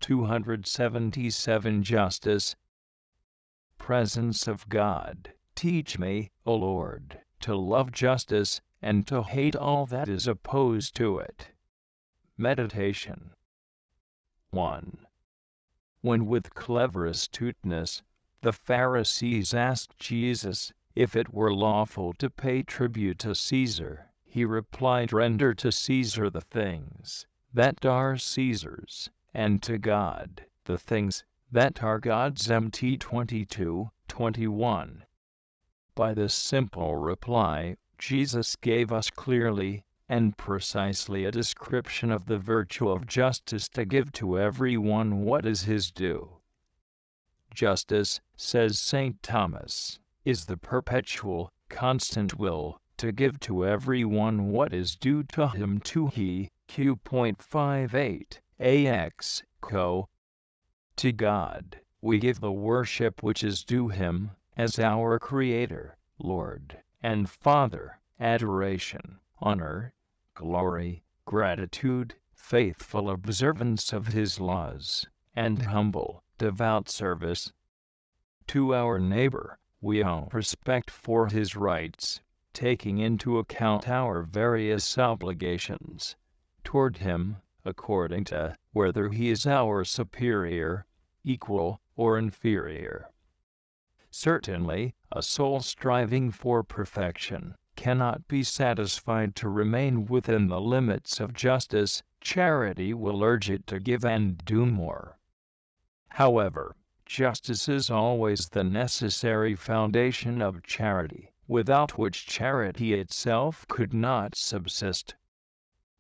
277. Justice. Presence of God. Teach me, O Lord, to love justice, and to hate all that is opposed to it. Meditation. 1. When with clever astuteness, the Pharisees asked Jesus if it were lawful to pay tribute to Caesar, he replied, "Render to Caesar the things that are Caesar's, and to God the things that are God's." Mt 22:21. By this simple reply, Jesus gave us clearly and precisely a description of the virtue of justice, to give to everyone what is his due. Justice, says St. Thomas, is the perpetual, constant will to give to everyone what is due to him. To he, Q.58, AX, Co. To God, we give the worship which is due him, as our Creator, Lord, and Father, adoration, honor, glory, gratitude, faithful observance of his laws, and humble, devout service. To our neighbor, we owe respect for his rights, taking into account our various obligations toward him, according to whether he is our superior, equal, or inferior. Certainly, a soul striving for perfection cannot be satisfied to remain within the limits of justice. Charity will urge it to give and do more. However, justice is always the necessary foundation of charity, without which charity itself could not subsist.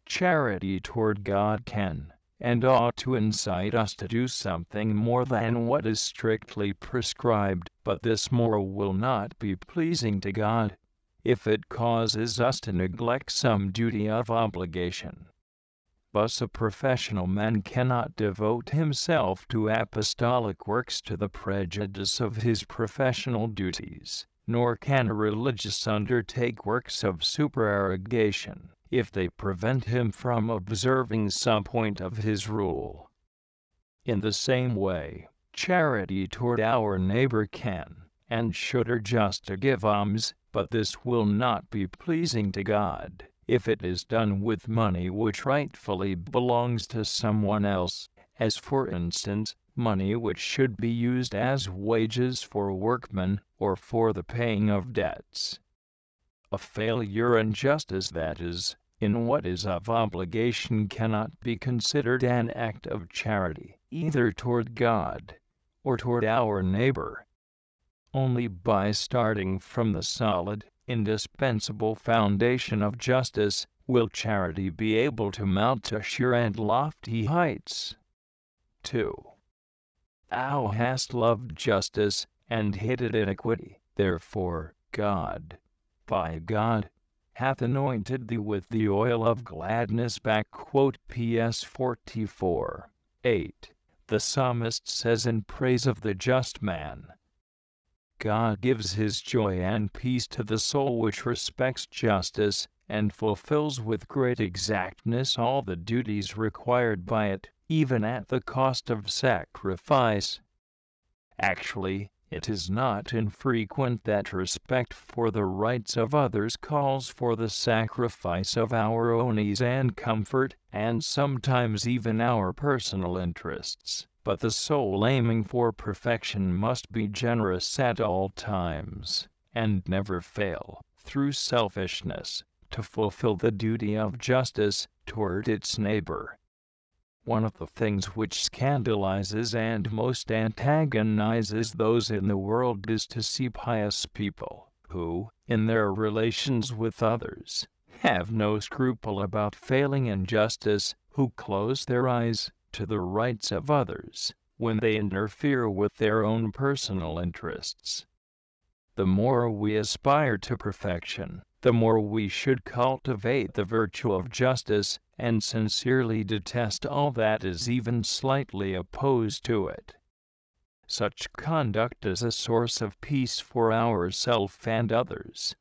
Charity toward God can and ought to incite us to do something more than what is strictly prescribed, but this more will not be pleasing to God if it causes us to neglect some duty of obligation. Thus a professional man cannot devote himself to apostolic works to the prejudice of his professional duties, nor can a religious undertake works of supererogation if they prevent him from observing some point of his rule. In the same way, charity toward our neighbor can and should urge us to give alms, but this will not be pleasing to God if it is done with money which rightfully belongs to someone else, as for instance, money which should be used as wages for workmen or for the paying of debts. A failure in justice, that is, in what is of obligation, cannot be considered an act of charity, either toward God or toward our neighbor. Only by starting from the solid, indispensable foundation of justice will charity be able to mount to sure and lofty heights. 2. Thou hast loved justice and hated iniquity, therefore God, by God, hath anointed thee with the oil of gladness. PS 44:8. The psalmist says in praise of the just man, God gives his joy and peace to the soul which respects justice, and fulfills with great exactness all the duties required by it, even at the cost of sacrifice. Actually, it is not infrequent that respect for the rights of others calls for the sacrifice of our own ease and comfort, and sometimes even our personal interests. But the soul aiming for perfection must be generous at all times, and never fail, through selfishness, to fulfill the duty of justice toward its neighbor. One of the things which scandalizes and most antagonizes those in the world is to see pious people, who, in their relations with others, have no scruple about failing in justice, who close their eyes to the rights of others when they interfere with their own personal interests. The more we aspire to perfection, the more we should cultivate the virtue of justice, and sincerely detest all that is even slightly opposed to it. Such conduct is a source of peace for ourselves and others.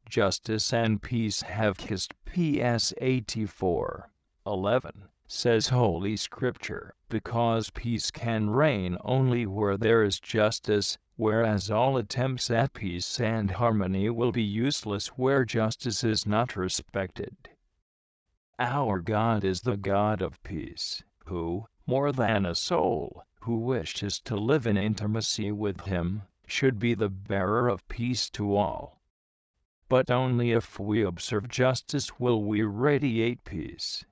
Justice and peace have kissed. PS 84:11. says Holy Scripture, because peace can reign only where there is justice, whereas all attempts at peace and harmony will be useless where justice is not respected. Our God is the God of peace, who, more than a soul, who wishes to live in intimacy with Him, should be the bearer of peace to all. But only if we observe justice will we radiate peace.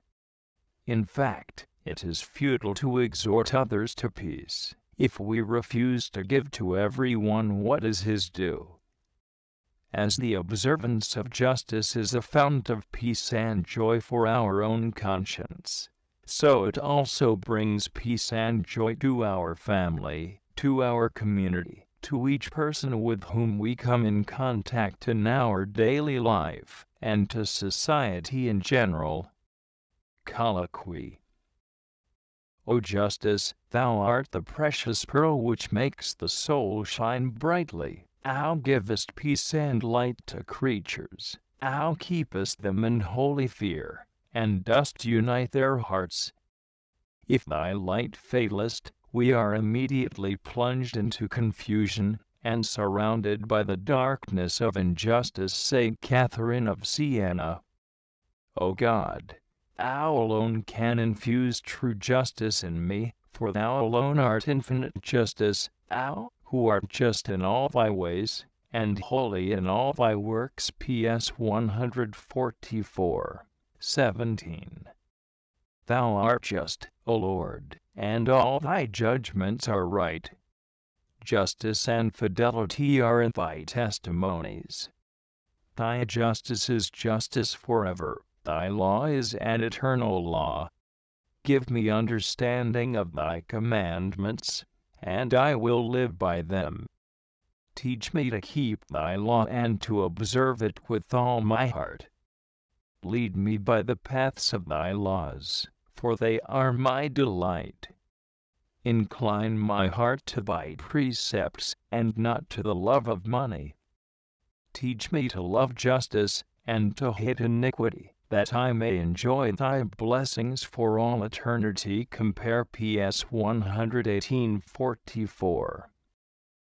In fact, it is futile to exhort others to peace, if we refuse to give to everyone what is his due. As the observance of justice is a fount of peace and joy for our own conscience, so it also brings peace and joy to our family, to our community, to each person with whom we come in contact in our daily life, and to society in general. Colloquy. O justice, thou art the precious pearl which makes the soul shine brightly. Thou givest peace and light to creatures. Thou keepest them in holy fear, and dost unite their hearts. If thy light failest, we are immediately plunged into confusion, and surrounded by the darkness of injustice. Saint Catherine of Siena. O God, Thou alone can infuse true justice in me, for Thou alone art infinite justice, Thou, who art just in all Thy ways, and holy in all Thy works. PS 144, 17. Thou art just, O Lord, and all Thy judgments are right. Justice and fidelity are in Thy testimonies. Thy justice is justice forever. Thy law is an eternal law. Give me understanding of Thy commandments, and I will live by them. Teach me to keep Thy law and to observe it with all my heart. Lead me by the paths of Thy laws, for they are my delight. Incline my heart to Thy precepts, and not to the love of money. Teach me to love justice, and to hate iniquity, that I may enjoy Thy blessings for all eternity. Compare PS 118:44.